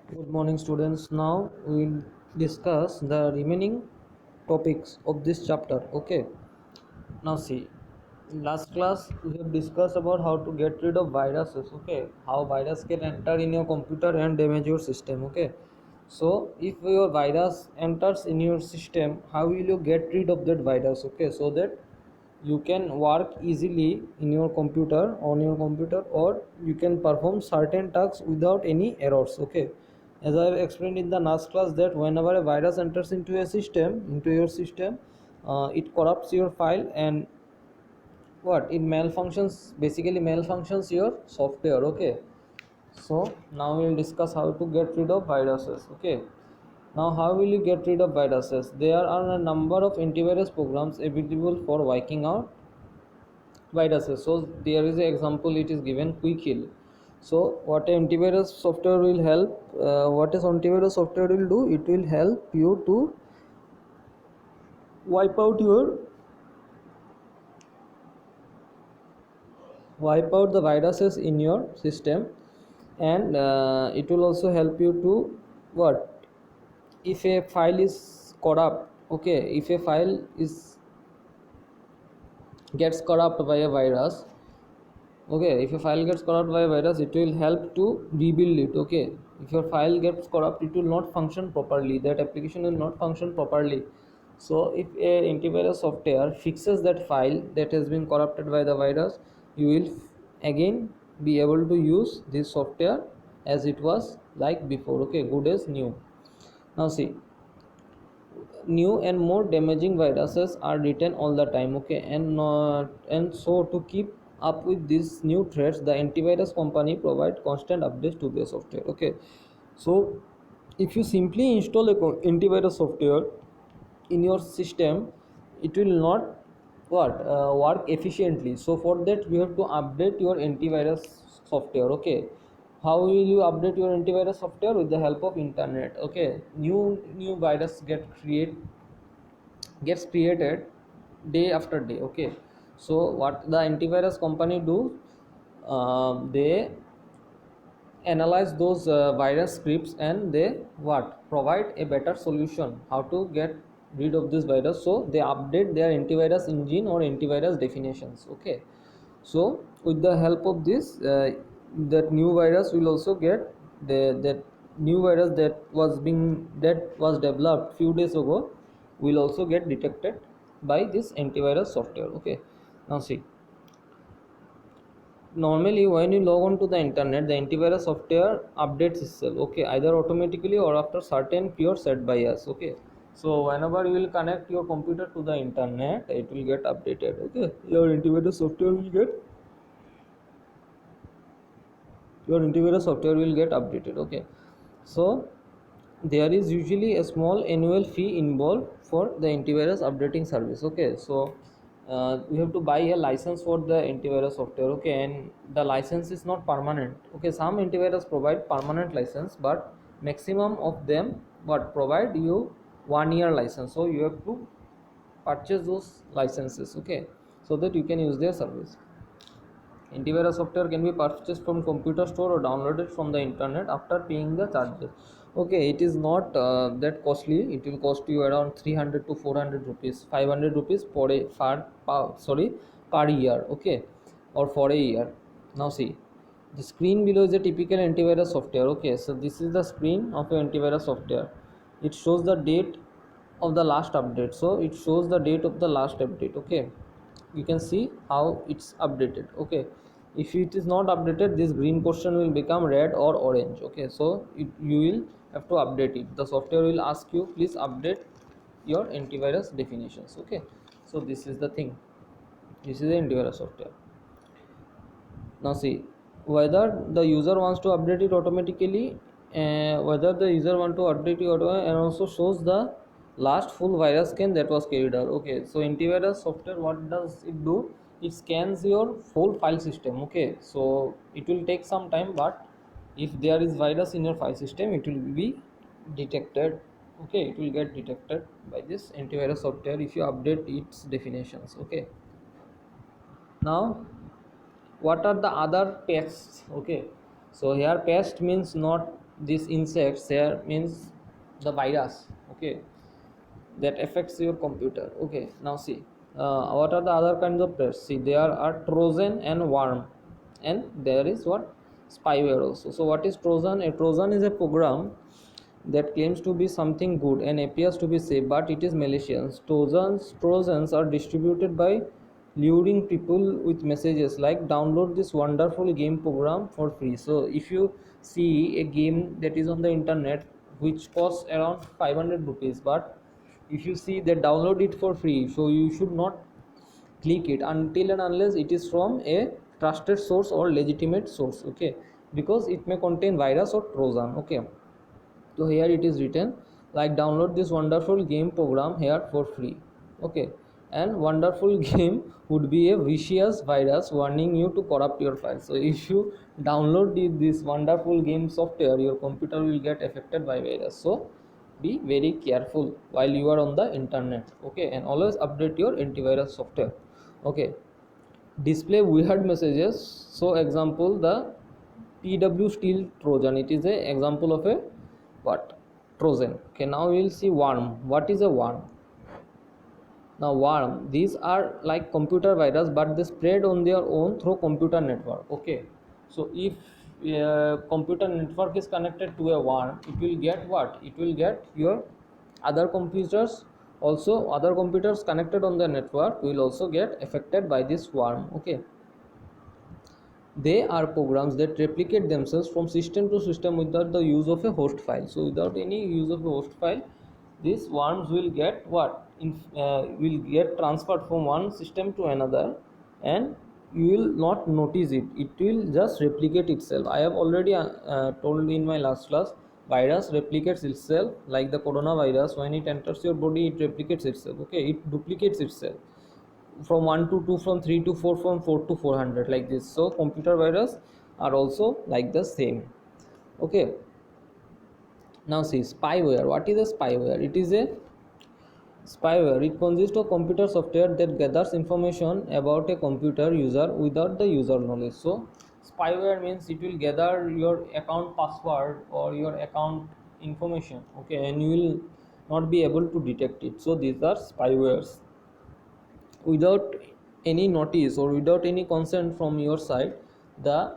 Good morning, students. Now we'll discuss the remaining topics of this chapter. Okay. Now see, in last class we have discussed about how to get rid of viruses. Okay, how virus can enter in your computer and damage your system. Okay. So if your virus enters in your system, how will you get rid of that virus? Okay, so that you can work easily in your computer on your computer, or you can perform certain tasks without any errors. Okay, as I have explained in the last class that whenever a virus enters into a system, into your system, it corrupts your file, and what it malfunctions, basically malfunctions your software. Okay, so now we'll discuss how to get rid of viruses. Okay, now how will you get rid of viruses? There are a number of antivirus programs available for wiping out viruses. So there is an example, it is given quick heal. So what antivirus software will help, what is antivirus software will do, it will help you to wipe out your wipe out the viruses in your system, and it will also help you to what, if a file is corrupt. Okay, if a file is gets corrupt by a virus. Okay, if your file gets corrupt by a virus, it will help to rebuild it. Okay, if your file gets corrupt, it will not function properly, that application will not function properly. So if a antivirus software fixes that file that has been corrupted by the virus, you will again be able to use this software as it was like before. Okay, good as new. Now see, new and more damaging viruses are written all the time. Okay, and not, and so to keep up with these new threats, the antivirus company provide constant updates to their software. Okay, so if you simply install a antivirus software in your system, it will not work efficiently. So for that you have to update your antivirus software. Okay, how will you update your antivirus software? With the help of internet. Okay, new virus gets created day after day. Okay, so what the antivirus company do, they analyze those virus scripts, and they what provide a better solution how to get rid of this virus. So they update their antivirus engine or antivirus definitions. Okay, so with the help of this, that new virus will also get that new virus that was developed few days ago will also get detected by this antivirus software. Okay, now see, normally when you log on to the internet, the antivirus software updates itself. Okay, either automatically or after certain period set by us. Okay, so whenever you will connect your computer to the internet, it will get updated. Okay, your antivirus software will get updated. Okay, so there is usually a small annual fee involved for the antivirus updating service. Okay, so you have to buy a license for the antivirus software. Okay, and the license is not permanent. Okay, some antivirus provide permanent license, but maximum of them what provide you 1 year license. So you have to purchase those licenses. Okay, so that you can use their service. Antivirus software can be purchased from computer store or downloaded from the internet after paying the charges. Okay, it is not that costly. It will cost you around 300 to 400 rupees, 500 rupees per year. Okay, or for a year. Now see, the screen below is a typical antivirus software. Okay, so this is the screen of your antivirus software. It shows the date of the last update. So it shows the date of the last update. Okay, you can see how it's updated. Okay, if it is not updated, this green portion will become red or orange. Okay, so you will have to update it. The software will ask you, please update your antivirus definitions. Okay, so this is the thing, this is the antivirus software. Now see, whether the user wants to update it automatically, whether the user want to update it and also shows the last full virus scan that was carried out. Okay, so antivirus software, what does it do? It scans your whole file system. Okay, so it will take some time, but if there is virus in your file system, it will be detected. Okay, it will get detected by this antivirus software if you update its definitions. Okay, now what are the other pests? Okay, so here pest means not this insects here means the virus, okay, that affects your computer. Okay, now see, what are the other kinds of pests? See, there are trojan and worm, and there is what, spyware also. So what is trojan? A trojan is a program that claims to be something good and appears to be safe, but it is malicious. Trojans are distributed by luring people with messages like download this wonderful game program for free. So if you see a game that is on the internet which costs around 500 rupees, but if you see they download it for free, so you should not click it until and unless it is from a trusted source or legitimate source, okay, because it may contain virus or trojan, okay. So here it is written like download this wonderful game program here for free, okay, and wonderful game would be a vicious virus warning you to corrupt your file. So if you download this wonderful game software, your computer will get affected by virus. So be very careful while you are on the internet, okay, and always update your antivirus software, okay. Display weird messages. So example, the pw steel trojan, it is a example of a what, trojan. Okay, now we will see worm. What is a worm? Now worm, these are like computer virus, but they spread on their own through computer network, okay. So if computer network is connected to a worm, it will get what, it will get your other computers also, other computers connected on the network will also get affected by this worm, okay. They are programs that replicate themselves from system to system without the use of a host file. So without any use of a host file, these worms will get what, will get transferred from one system to another, and you will not notice it. It will just replicate itself. I have already told in my last class, virus replicates itself like the coronavirus. When it enters your body, it replicates itself, okay, it duplicates itself from 1 to 2, from 3 to 4, from 4 to 400, like this. So computer virus are also like the same, okay. Now see, spyware. What is a spyware? It is a spyware, it consists of computer software that gathers information about a computer user without the user knowledge. So spyware means it will gather your account password or your account information, okay, and you will not be able to detect it. So these are spywares. Without any notice or without any consent from your side, the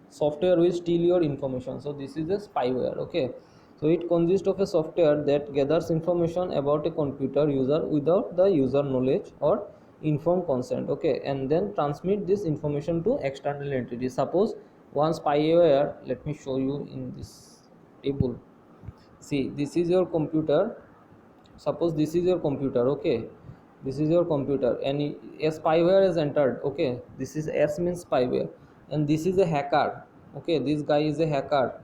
software will steal your information. So this is a spyware, okay. So it consists of a software that gathers information about a computer user without the user knowledge or informed consent, okay, and then transmit this information to external entities. Suppose one spyware, let me show you in this table. See, this is your computer. Suppose this is your computer, okay, this is your computer, and a spyware is entered, okay, this is S means spyware, and this is a hacker, okay, this guy is a hacker,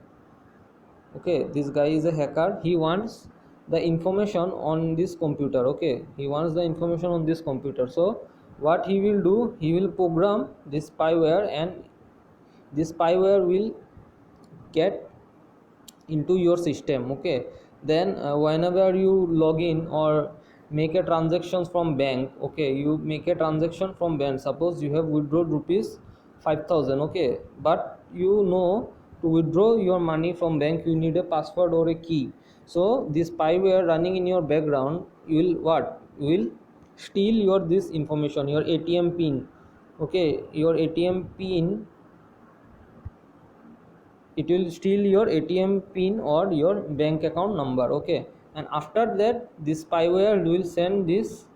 okay, this guy is a hacker. He wants the information on this computer, okay, he wants the information on this computer. So what he will do, he will program this spyware, and this spyware will get into your system, okay. Then whenever you log in or make a transactions from bank, okay, you make a transaction from bank. Suppose you have withdrawn rupees 5,000, okay, but you know to withdraw your money from bank you need a password or a key. So this spyware running in your background will what, will steal your this information, your ATM pin, okay, your ATM pin. It will steal your ATM pin or your bank account number, okay, and after that this spyware will send this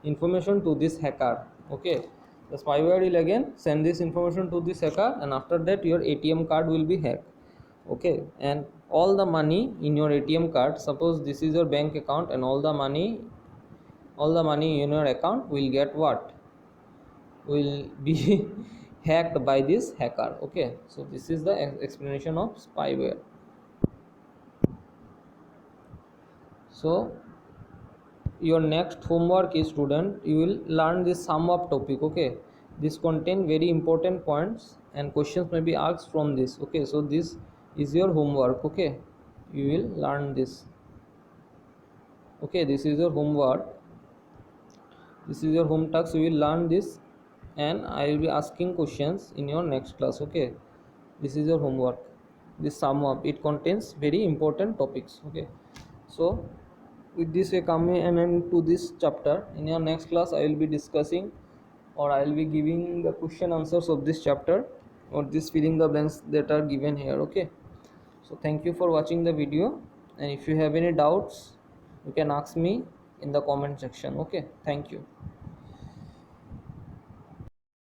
information to this hacker, okay. The spyware will again send this information to this hacker, and after that your ATM card will be hacked, okay, and all the money in your ATM card, suppose this is your bank account, and all the money in your account will get what, will be hacked by this hacker, okay. So this is the explanation of spyware. So your next homework is, student, you will learn this sum up topic, okay. This contain very important points and questions may be asked from this, okay. So this is your homework, okay, you will learn this, okay. This is your homework, this is your home task, you will learn this, and I will be asking questions in your next class, okay. This is your homework. this sum up, it contains very important topics. Okay, so with this we come an end to this chapter. In your next class I will be discussing, or I will be giving the question answers of this chapter, or this filling the blanks that are given here. Okay, so thank you for watching the video, and if you have any doubts you can ask me in the comment section. Okay, thank you.